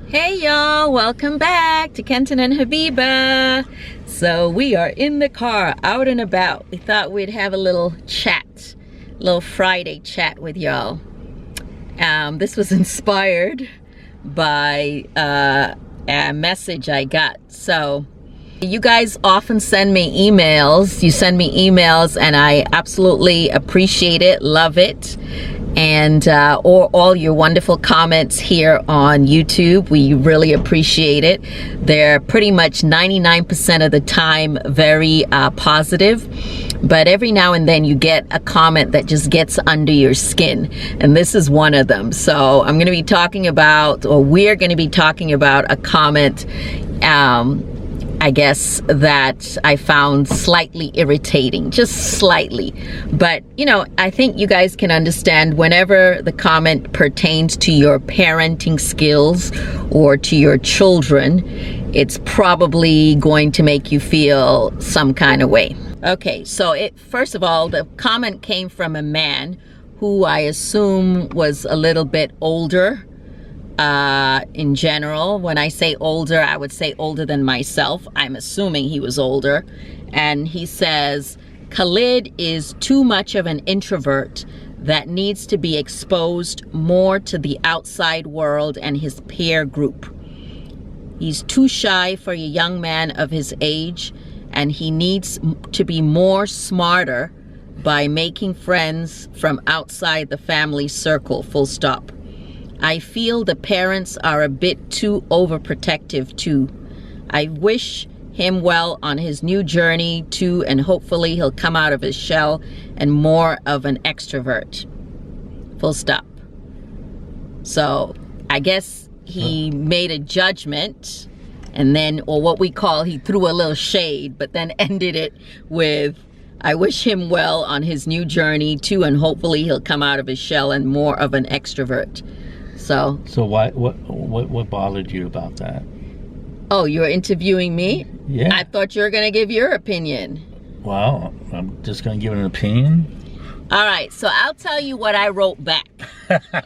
Hey y'all, welcome back to Kenton and Habiba. So we are in the car, out and about. We thought we'd have a little chat, little Friday chat with y'all. This was inspired by a message I got. So you guys often send me emails. You send me emails and I absolutely appreciate it, love it. And or all your wonderful comments here on YouTube. We really appreciate it. They're pretty much 99% of the time very positive, but every now and then you get a comment that just gets under your skin, and this is one of them. So I'm going to be talking about, or we're going to be talking about a comment I guess that I found slightly irritating, just slightly. But, you know, I think you guys can understand whenever the comment pertains to your parenting skills or to your children, it's probably going to make you feel some kind of way. Okay, so first of all, the comment came from a man who I assume was a little bit older. In general, when I say older, I would say older than myself. I'm assuming he was older. And he says, Khalid is too much of an introvert that needs to be exposed more to the outside world and his peer group. He's too shy for a young man of his age, and he needs to be more smarter by making friends from outside the family circle, full stop. I feel the parents are a bit too overprotective too. I wish him well on his new journey too, and hopefully he'll come out of his shell and more of an extrovert. Full stop. So I guess he made a judgment, and then, or what we call, he threw a little shade, but then ended it with, I wish him well on his new journey too, and hopefully he'll come out of his shell and more of an extrovert. So what bothered you about that? Oh, you're interviewing me? Yeah. I thought you were going to give your opinion. Well, I'm just going to give an opinion. All right, so I'll tell you what I wrote back,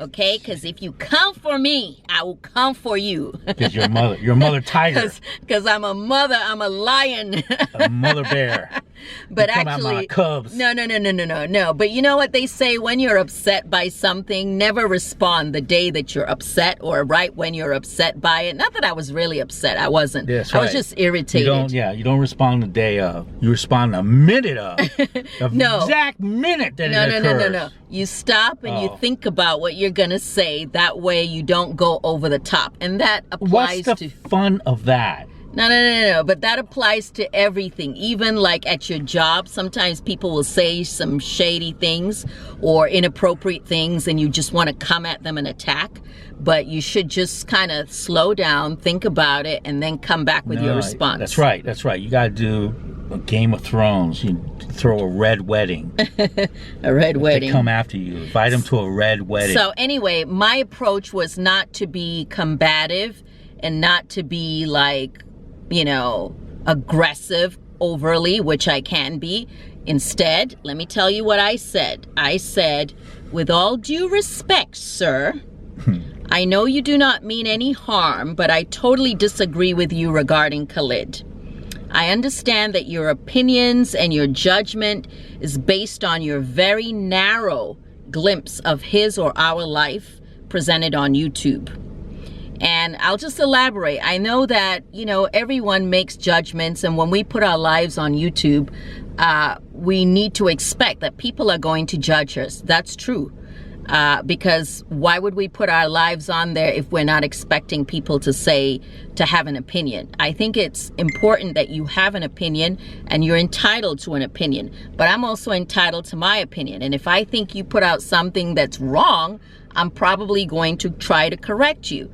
okay? Because if you come for me, I will come for you. Because you're a mother tiger. Because I'm a mother, I'm a lion. A mother bear. But you actually, cubs. No. But you know what they say, when you're upset by something, never respond the day that you're upset, or right when you're upset by it. Not that I was really upset, I wasn't. Yes, I right. was just irritated. You don't respond the day of. You respond a minute of. No. Exact minute that it occurs. No. You stop and you think about what you're gonna say. That way you don't go over the top, and that applies What's the fun of that? No. But that applies to everything. Even like at your job, sometimes people will say some shady things or inappropriate things, and you just want to come at them and attack. But you should just kind of slow down, think about it, and then come back with your response. That's right. You got to do a Game of Thrones. You throw a red wedding. A red wedding. They come after you. Invite them to a red wedding. So anyway, my approach was not to be combative and not to be like, you know, aggressive overly, which I can be. Instead, let me tell you what I said. I said, with all due respect, sir, I know you do not mean any harm, but I totally disagree with you regarding Khalid. I understand that your opinions and your judgment is based on your very narrow glimpse of his or our life presented on YouTube. And I'll just elaborate. I know that, you know, everyone makes judgments, and when we put our lives on YouTube, we need to expect that people are going to judge us. That's true. Because why would we put our lives on there if we're not expecting people to have an opinion? I think it's important that you have an opinion, and you're entitled to an opinion. But I'm also entitled to my opinion. And if I think you put out something that's wrong, I'm probably going to try to correct you.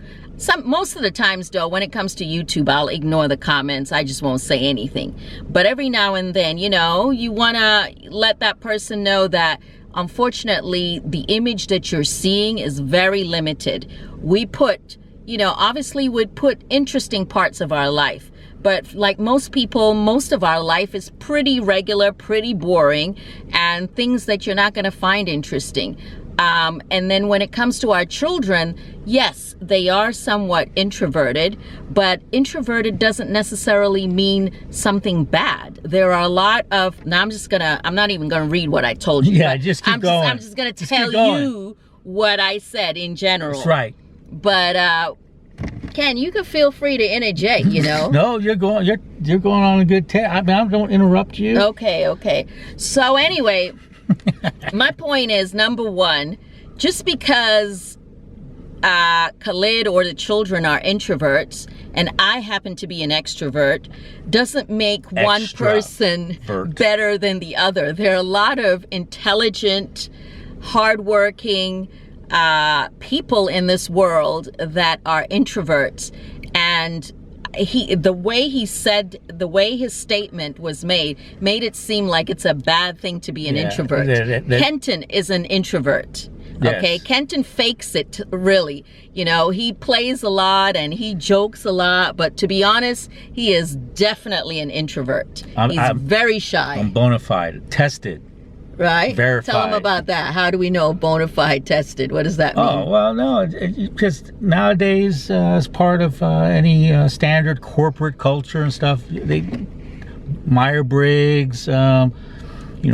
Most of the times though, when it comes to YouTube, I'll ignore the comments. I just won't say anything. But every now and then, you know, you want to let that person know that unfortunately the image that you're seeing is very limited. We put, you know, obviously we'd put interesting parts of our life, but like most people, most of our life is pretty regular, pretty boring, and things that you're not going to find interesting. And then when it comes to our children, yes, they are somewhat introverted, but introverted doesn't necessarily mean something bad. There are a lot of, now I'm not even gonna read what I told you. Yeah, just keep going. I'm just gonna tell you what I said in general. That's right. But Ken, you can feel free to interject, you know. No, you're going on a good I mean, I don't interrupt you. Okay. So anyway, my point is, number one, just because Khalid or the children are introverts and I happen to be an extrovert doesn't make one person better than the other. There are a lot of intelligent, hardworking people in this world that are introverts, and the way his statement was made it seem like it's a bad thing to be an introvert. Kenton is an introvert. Yes. Okay, Kenton fakes it, really. You know, he plays a lot and he jokes a lot, but to be honest, he is definitely an introvert. He's very shy. I'm bona fide, tested. Right? Verified. Tell them about that. How do we know bona fide tested? What does that mean? Oh, well, no, because nowadays, as part of any standard corporate culture and stuff, Myers-Briggs,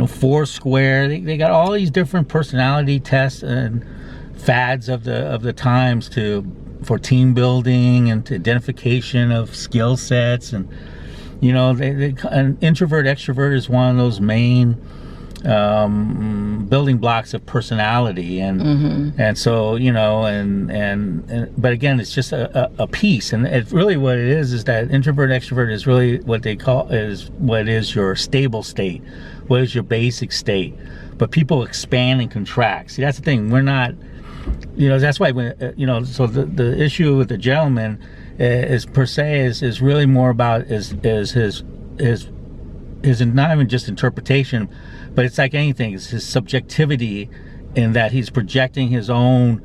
Foursquare, they got all these different personality tests and fads of the times for team building and to identification of skill sets, and an introvert extrovert is one of those main building blocks of personality, and so but again, it's just a piece, and it's really what it is that introvert extrovert is really what they call what is your stable state, what is your basic state, but people expand and contract. See, that's the thing. We're not, that's why so the issue with the gentleman is per se is really more about is his not even just interpretation, but it's like anything. It's his subjectivity in that he's projecting his own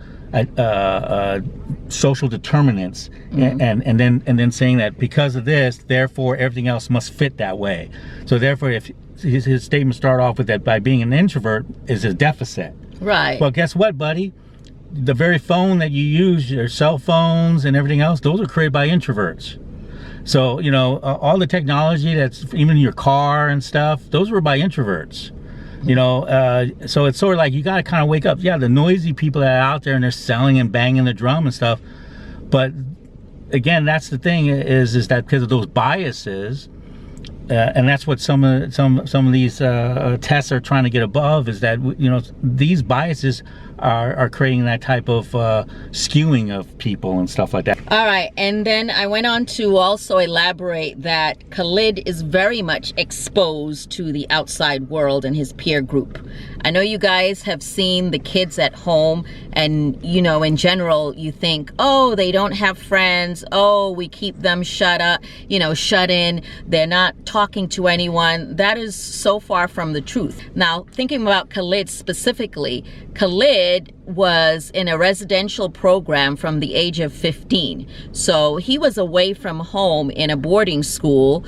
social determinants, and then saying that because of this, therefore everything else must fit that way. So therefore, if his statement start off with that by being an introvert is a deficit. Right. Well, guess what, buddy? The very phone that you use, your cell phones and everything else, those are created by introverts. So, all the technology that's even in your car and stuff, those were by introverts. So it's sort of like you got to kind of wake up. Yeah, the noisy people that are out there and they're selling and banging the drum and stuff. But again, that's the thing is that because of those biases, and that's what some of these tests are trying to get above, is that these biases are creating that type of skewing of people and stuff like that. All right, and then I went on to also elaborate that Khalid is very much exposed to the outside world and his peer group. I know you guys have seen the kids at home, and in general you think, oh, they don't have friends, oh, we keep them shut in, they're not talking to anyone. That is so far from the truth. Now, thinking about Khalid specifically, Khalid was in a residential program from the age of 15. So he was away from home in a boarding school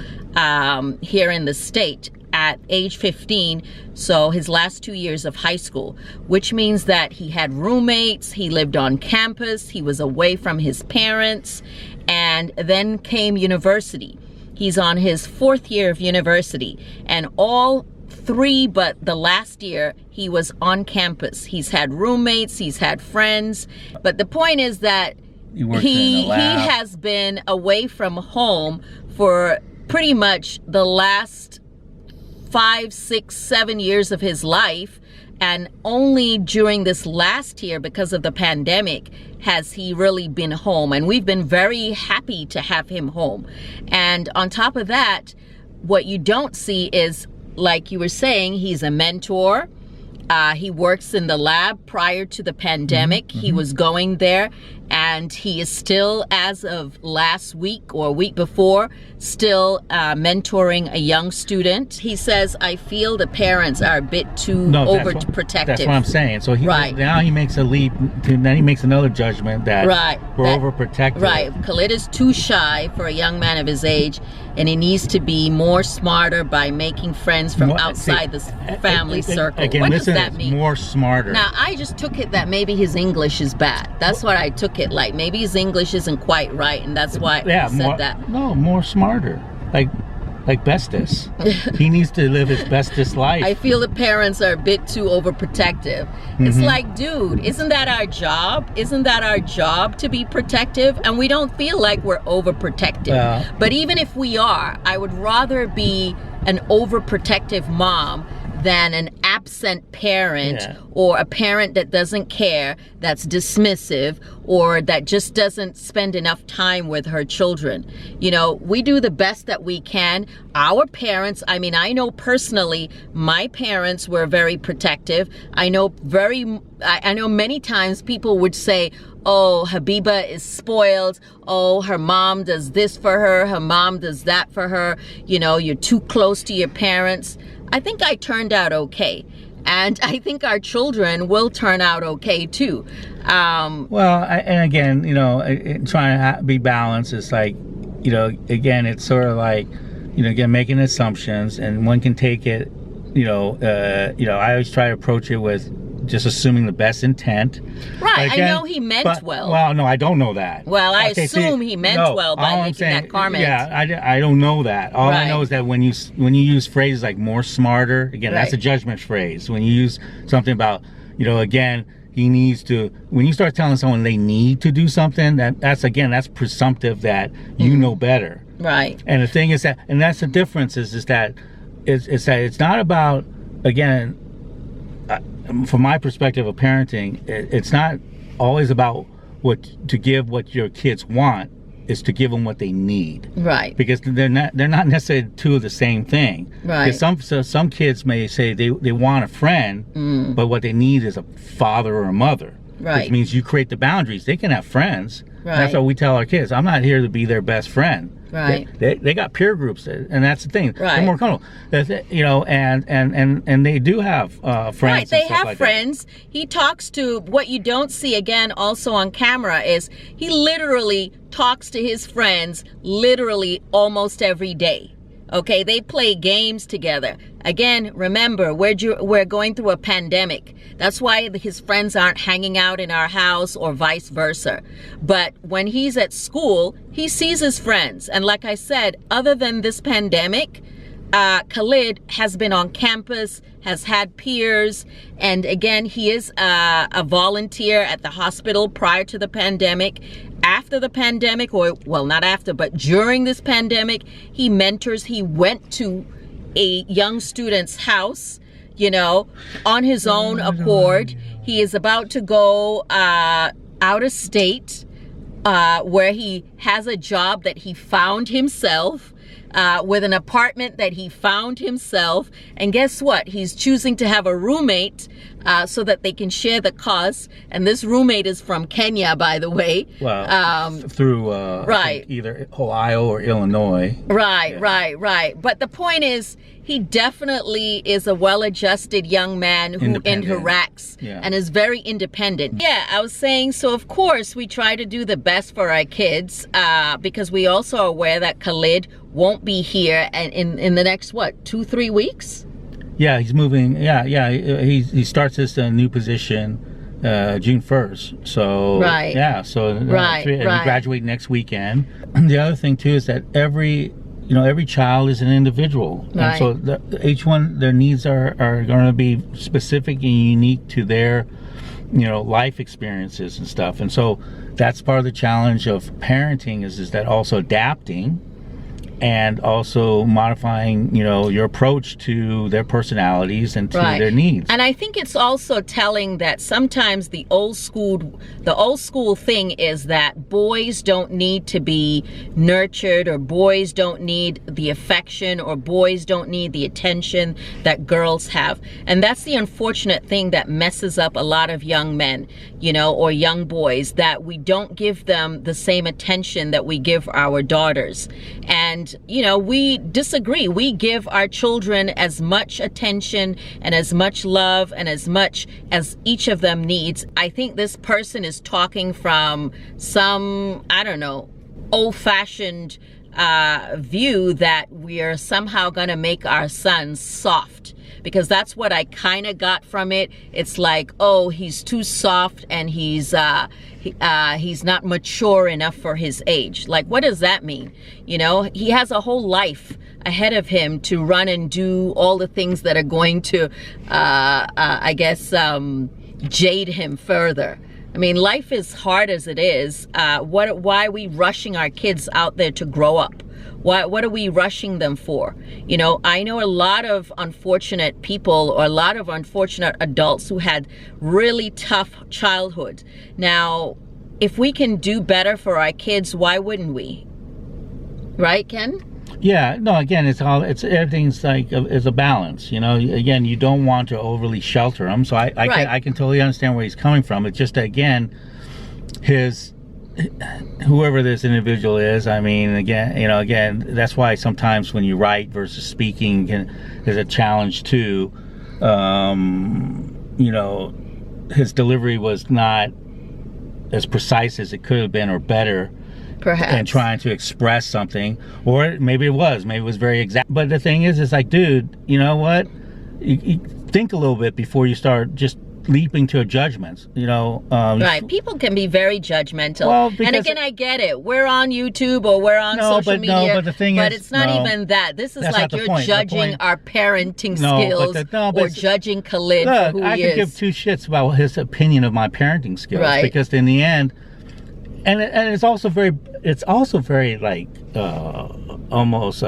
here in the state at age 15, so his last 2 years of high school, which means that he had roommates, he lived on campus, he was away from his parents, and then came university. He's on his 4th year of university, and all 3 but the last year he was on campus. He's had roommates, he's had friends, but the point is that he has been away from home for pretty much the last 5, 6, 7 years of his life, and only during this last year, because of the pandemic, has he really been home, and we've been very happy to have him home. And on top of that, what you don't see is, like you were saying, he's a mentor. He works in the lab. Prior to the pandemic, he was going there, and he is still, as of last week or week before, still mentoring a young student. He says, I feel the parents are a bit too overprotective. That's what I'm saying. So now he makes a leap, then he makes another judgment that we're overprotective. Right. Khalid is too shy for a young man of his age, and he needs to be more smarter by making friends from outside this family circle. Again, what does that mean? More smarter. Now, I just took it that maybe his English is bad. That's what I took it like. Maybe his English isn't quite right, and that's why I said that. No, more smarter. Like bestest. He needs to live his bestest life. I feel the parents are a bit too overprotective. It's like, dude, isn't that our job? Isn't that our job to be protective? And we don't feel like we're overprotective. But even if we are, I would rather be an overprotective mom than an absent parent or a parent that doesn't care, that's dismissive, or that just doesn't spend enough time with her children. You know, we do the best that we can. Our parents, I mean, I know personally, my parents were very protective. I know many times people would say, oh, Habiba is spoiled. Oh, her mom does this for her. Her mom does that for her. You know, you're too close to your parents. I think I turned out okay. And I think our children will turn out okay too. And again, you know, trying to be balanced is like, you know, again, it's sort of like, you know, again, making assumptions, and one can take it, I always try to approach it with just assuming the best intent. Right, again, I know he meant well. Well, no, I don't know that. Well, I assume he meant well by making that comment. Yeah, I don't know that. All I know is that when you use phrases like more smarter, again, that's a judgment phrase. When you use something about, you know, again, he needs to, when you start telling someone they need to do something, that's presumptive that you know better. Right. And the thing is that, and that's the difference is that it's not about, again, from my perspective of parenting, it's not always about to give what your kids want. Is to give them what they need, right? Because they're not necessarily two of the same thing, right? Because some kids may say they want a friend, but what they need is a father or a mother, right? Which means you create the boundaries. They can have friends. Right. That's what we tell our kids. I'm not here to be their best friend. Right. They got peer groups, and that's the thing. Right. They're more comfortable. You know, and they do have friends. Right. They and stuff have like friends. That. He talks to, what you don't see again also on camera is he literally talks to his friends literally almost every day. Okay, they play games together. Again, remember, we're going through a pandemic. That's why his friends aren't hanging out in our house or vice versa. But when he's at school, he sees his friends. And like I said, other than this pandemic, Khalid has been on campus, has had peers, and again, he is a volunteer at the hospital prior to the pandemic. After the pandemic, or well, not after, but during this pandemic, he went to a young student's house, you know, on his own accord. He is about to go out of state, where he has a job that he found himself, with an apartment that he found himself. And guess what? He's choosing to have a roommate so that they can share the costs. And this roommate is from Kenya, by the way. Well, through right. either Ohio or Illinois. Right, yeah. right. But the point is, he definitely is a well-adjusted young man who interacts and is very independent. Yeah, I was saying, so of course we try to do the best for our kids, because we also are aware that Khalid won't be here in the next, 2-3 weeks? Yeah, he's moving. Yeah. He starts this new position June 1st. So we graduate next weekend. The other thing too is that every child is an individual, and so each one, their needs are going to be specific and unique to their life experiences and stuff. And so that's part of the challenge of parenting is that also adapting and also modifying, your approach to their personalities and to their needs. And I think it's also telling that sometimes the old school thing is that boys don't need to be nurtured, or boys don't need the affection, or boys don't need the attention that girls have. And that's the unfortunate thing that messes up a lot of young men, or young boys, that we don't give them the same attention that we give our daughters. And we disagree. We give our children as much attention and as much love and as much as each of them needs. I think this person is talking from some, I don't know, old-fashioned view that we are somehow going to make our sons soft, because that's what I kind of got from it. It's like, oh, he's too soft and he's not mature enough for his age. Like, what does that mean? He has a whole life ahead of him to run and do all the things that are going to, jade him further. I mean, life is hard as it is. Why are we rushing our kids out there to grow up? What are we rushing them for? I know a lot of unfortunate people, or a lot of unfortunate adults who had really tough childhood. Now, if we can do better for our kids, why wouldn't we? Right, Ken? Yeah, no, again, everything's like, it's a balance, again, you don't want to overly shelter them. So I can totally understand where he's coming from. It's just, again, whoever this individual is, I mean, again, that's why sometimes when you write versus speaking is a challenge too. His delivery was not as precise as it could have been, or better. Perhaps. And trying to express something, or maybe it was very exact. But the thing is like, dude, you know what? You think a little bit before you start just leaping to judgments. Right. People can be very judgmental. Well, and again, I get it. We're on YouTube or we're on social media. No, but the thing is, it's not even that. This is like you're judging our parenting skills, or judging Khalid for who he is. I could give two shits about his opinion of my parenting skills, because in the end. And it's also very like almost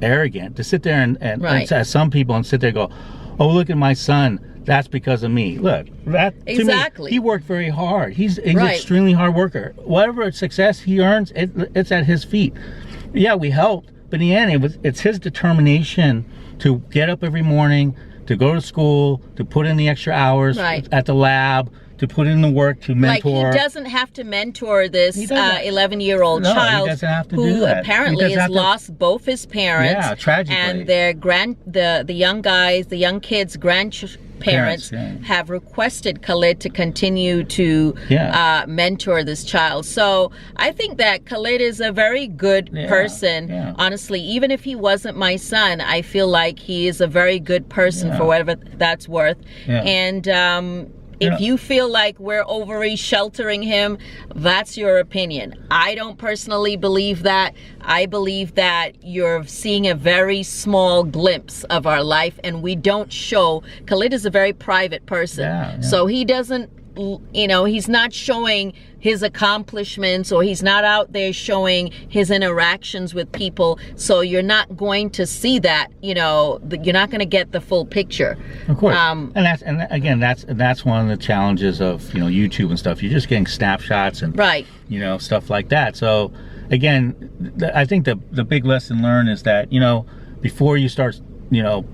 arrogant to sit there and as some people, and sit there and go, oh, look at my son, that's because of me. Look, that exactly. To me, he worked very hard. He's an extremely hard worker. Whatever success he earns, it's at his feet. Yeah, we helped, but in the end, it's his determination to get up every morning, to go to school, to put in the extra hours at the lab, to put in the work, to mentor. Like, he doesn't have to mentor this 11-year-old child who apparently has lost both his parents. Yeah, tragically. And their the young kids' grandparents have requested Khalid to continue to mentor this child. So I think that Khalid is a very good person. Yeah. Honestly, even if he wasn't my son, I feel like he is a very good person for whatever that's worth. Yeah. And if you feel like we're overly sheltering him, that's your opinion. I don't personally believe that. I believe that you're seeing a very small glimpse of our life, and we don't show. Khalid is a very private person. So he doesn't, he's not showing his accomplishments, or he's not out there showing his interactions with people. So you're not going to see that, you're not going to get the full picture. Of course. And that's one of the challenges of, YouTube and stuff. You're just getting snapshots and, stuff like that. So again, I think the big lesson learned is that, before you start,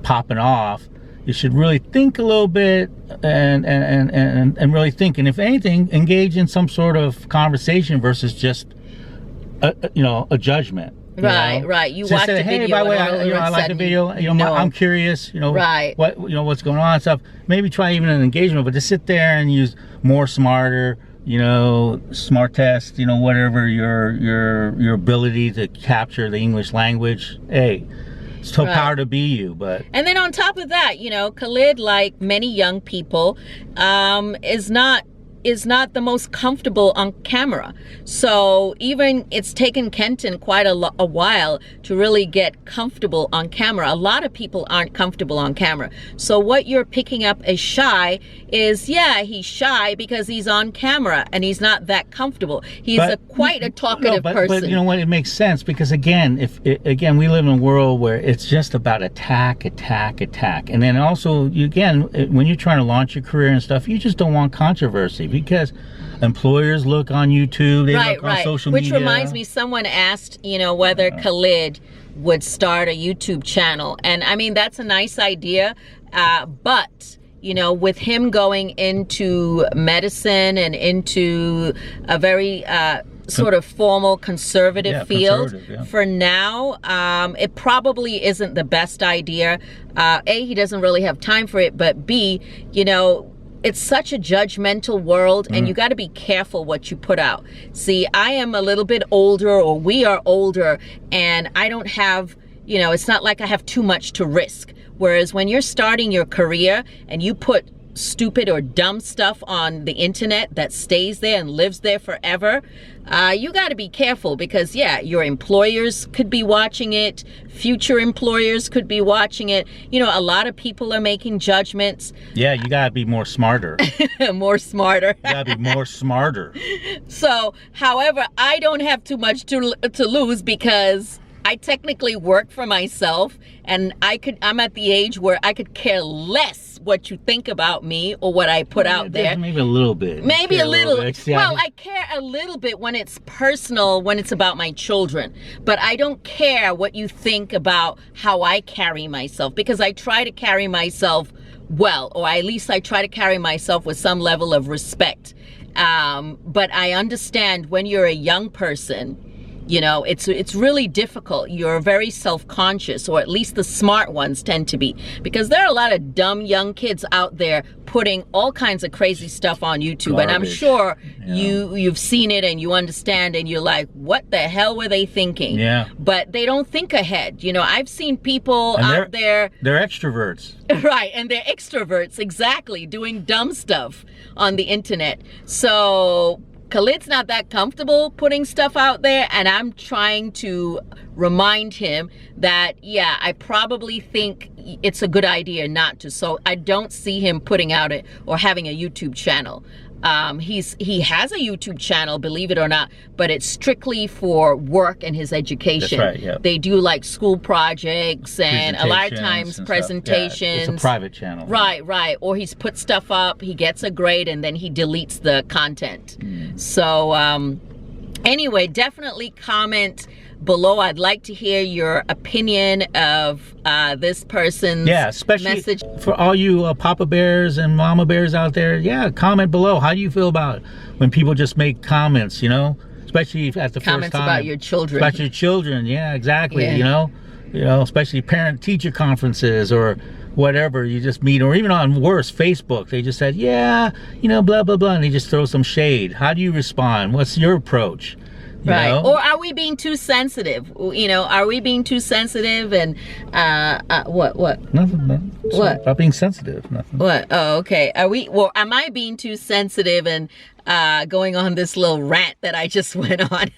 popping off, you should really think a little bit and really think, and if anything, engage in some sort of conversation versus just a judgment. Right. You watch the video. Hey, by the way, I like the video. I'm curious. What's going on and stuff. Maybe try even an engagement, but to sit there and use more, smarter, smart test, whatever your ability to capture the English language. Hey. So power to be you, but. And then on top of that, Khalid, like many young people, is not is not the most comfortable on camera. So even it's taken Kenton quite a while to really get comfortable on camera. A lot of people aren't comfortable on camera. So what you're picking up as shy is, yeah, he's shy because he's on camera and he's not that comfortable. He's quite a talkative person. But you know what? It makes sense because again, again, we live in a world where it's just about attack, and then also when you're trying to launch your career and stuff, you just don't want controversy because employers look on YouTube, they look on social media. Which reminds me, someone asked, whether Khalid would start a YouTube channel, and I mean that's a nice idea, but with him going into medicine and into a very sort of formal conservative field, for now, it probably isn't the best idea. A, he doesn't really have time for it, but B, it's such a judgmental world, and you got to be careful what you put out. See, I am a little bit older, or we are older, and I don't have, it's not like I have too much to risk. Whereas when you're starting your career and you put stupid or dumb stuff on the internet that stays there and lives there forever, you got to be careful because your employers could be watching it, future employers could be watching it. A lot of people are making judgments. Yeah, you got to be more smarter. More smarter. You got to be more smarter. So, however, I don't have too much to lose because I technically work for myself, and I'm at the age where I could care less what you think about me or what I put out there. Maybe a little bit. Maybe a little. Well, I care a little bit when it's personal, when it's about my children. But I don't care what you think about how I carry myself, because I try to carry myself well, or at least I try to carry myself with some level of respect. But I understand when you're a young person, it's really difficult. You're very self-conscious, or at least the smart ones tend to be, because there are a lot of dumb young kids out there putting all kinds of crazy stuff on YouTube. Garbage. And I'm sure you've seen it and you understand, and you're like, what the hell were they thinking? Yeah. But they don't think ahead. I've seen people out there. They're extroverts. Right, and they're extroverts, exactly, doing dumb stuff on the internet. So Khalid's not that comfortable putting stuff out there, and I'm trying to remind him that, I probably think it's a good idea not to. So I don't see him putting out it or having a YouTube channel. He has a YouTube channel, believe it or not, but it's strictly for work and his education. That's right, yeah. They do like school projects and a lot of times presentations. Yeah, it's a private channel. Right. Or he's put stuff up, he gets a grade, and then he deletes the content. So anyway, definitely comment below. I'd like to hear your opinion of this person's message. For all you Papa Bears and Mama Bears out there, comment below. How do you feel about it when people just make comments, especially at the comments first time? About your children. About your children, exactly. Especially parent-teacher conferences or whatever you just meet, or even on Facebook, they just said, blah, blah, blah, and they just throw some shade. How do you respond? What's your approach? Right. Or are we being too sensitive? Are we being too sensitive? And what? Nothing. What? About being sensitive. Nothing. What? Oh, okay. Am I being too sensitive and going on this little rant that I just went on?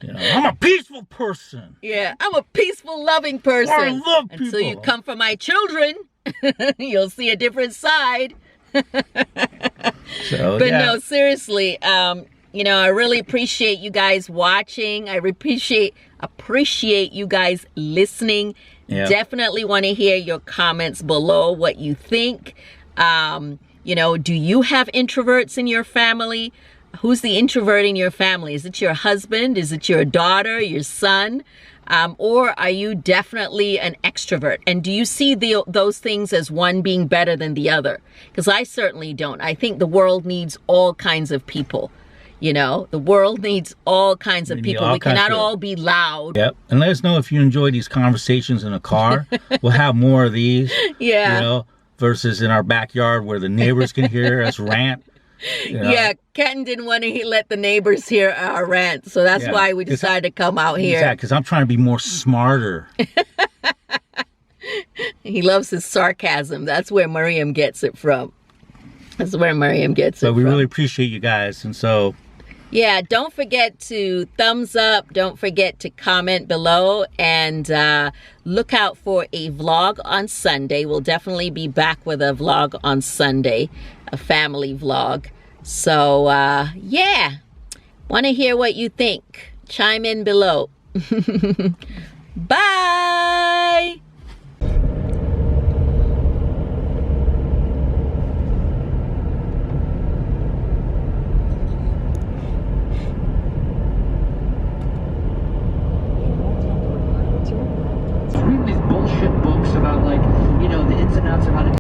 I'm a peaceful person. Yeah, I'm a peaceful, loving person. I love people. Until you come for my children, you'll see a different side. No, seriously. I really appreciate you guys watching. I appreciate you guys listening. Yeah. Definitely want to hear your comments below, what you think. Do you have introverts in your family? Who's the introvert in your family? Is it your husband? Is it your daughter, your son? Or are you definitely an extrovert? And do you see those things as one being better than the other? Because I certainly don't. I think the world needs all kinds of people. The world needs all kinds of people. We cannot all be loud. Yep. And let us know if you enjoy these conversations in a car. We'll have more of these. Yeah. Versus in our backyard where the neighbors can hear us rant. Yeah, Kenton didn't want to let the neighbors hear our rant, so that's why we decided to come out here. Exactly, because I'm trying to be more smarter. He loves his sarcasm. That's where Miriam gets it from. That's where Miriam gets it But we from. really appreciate you guys. And so, yeah, don't forget to thumbs up. Don't forget to comment below, and look out for a vlog on Sunday. We'll definitely be back with a vlog on Sunday, a family vlog. So, yeah, want to hear what you think. Chime in below. Bye.